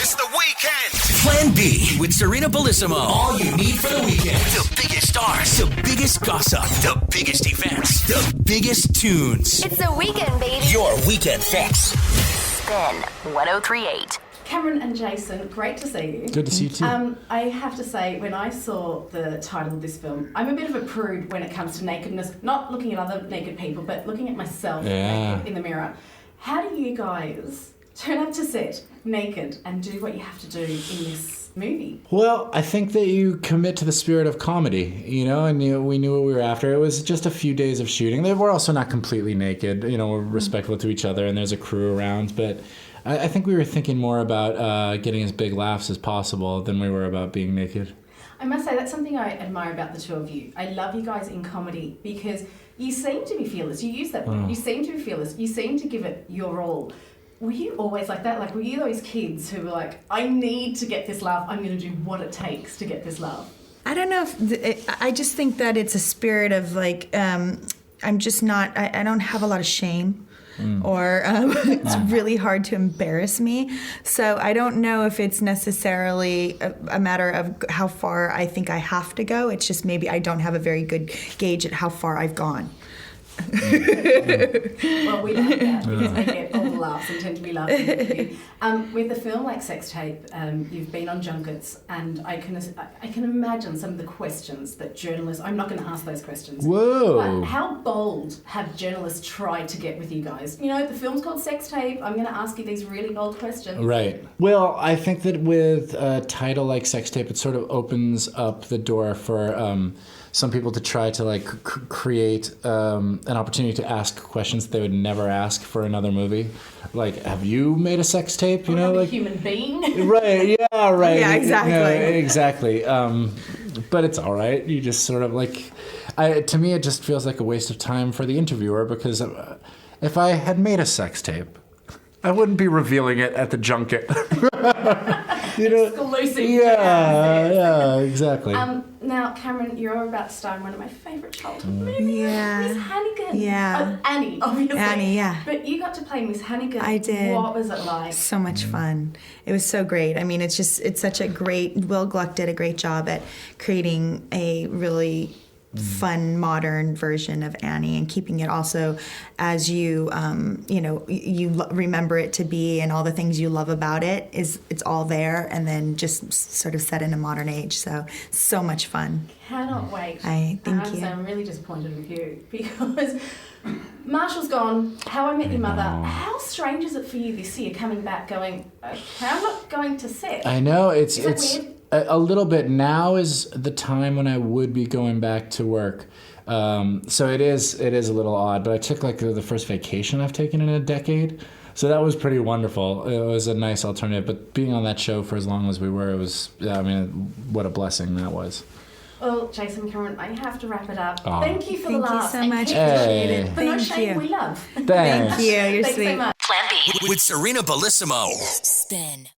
It's the weekend. Plan B with Sarina Bellissimo. All you need for the weekend. The biggest stars, the biggest gossip, the biggest events, the biggest tunes. It's the weekend, baby. Your weekend fix. Spin 103.8. Cameron and Jason, great to see you. Good to see you too. I have to say, when I saw the title of this film, I'm a bit of a prude when it comes to nakedness. Not looking at other naked people, but looking at myself naked in the mirror. How do you guys turn up to set naked and do what you have to do in this movie? Well, I think that you commit to the spirit of comedy, and we knew what we were after. It was just a few days of shooting. We're also not completely naked, we're respectful to each other and there's a crew around, but I think we were thinking more about getting as big laughs as possible than we were about being naked. I must say, that's something I admire about the two of you. I love you guys in comedy because you seem to be fearless. You use that word. You seem to be fearless. You seem to give it your all. Were you always like that? Like, were you those kids who were like, I need to get this laugh. I'm going to do what it takes to get this laugh? I don't know if I just think that it's a spirit of like, I'm just not, I don't have a lot of shame. Or it's really hard to embarrass me. So I don't know if it's necessarily a matter of how far I think I have to go. It's just maybe I don't have a very good gauge at how far I've gone. Well, we like that because I get all the laughs and tend to be laughing with you. With a film like Sex Tape, you've been on junkets, and I can imagine some of the questions that journalists. I'm not going to ask those questions. Whoa! But how bold have journalists tried to get with you guys? The film's called Sex Tape. I'm going to ask you these really bold questions. Right. Well, I think that with a title like Sex Tape, it sort of opens up the door for some people to try to create an opportunity to ask questions they would never ask for another movie. Like, have you made a sex tape? A human being. Right. Yeah. Right. Yeah. Exactly. Exactly. But it's all right. You just sort of to me, it just feels like a waste of time for the interviewer because if I had made a sex tape, I wouldn't be revealing it at the junket. Exclusive. Yeah, exactly. Now, Cameron, you're about to star in one of my favourite childhood movies, Yeah. Miss Hannigan. Yeah. Annie, obviously. Annie, yeah. But you got to play Miss Hannigan. I did. What was it like? So much fun. It was so great. I mean, it's such a great, Will Gluck did a great job at creating a really fun modern version of Annie and keeping it also as you remember it to be, and all the things you love about it's all there, and then just sort of set in a modern age. So much fun. Cannot wait. Thank you. I'm really disappointed with you because Marshall's gone. How I Met Your Mother. How strange is it for you this year coming back going, okay, I'm not going to set? I know it's weird? A little bit. Now is the time when I would be going back to work. So it is a little odd, but I took the first vacation I've taken in a decade. So that was pretty wonderful. It was a nice alternative, but being on that show for as long as we were, it was, what a blessing that was. Well, Jason, Cameron, I have to wrap it up. Oh. Thank you for Thank the you laughs. so and much. keep Hey. it. For no Thank shame, you. we love. Thanks. Thank you. You're Thanks sweet. so much. Plan B With Sarina Bellissimo. Spin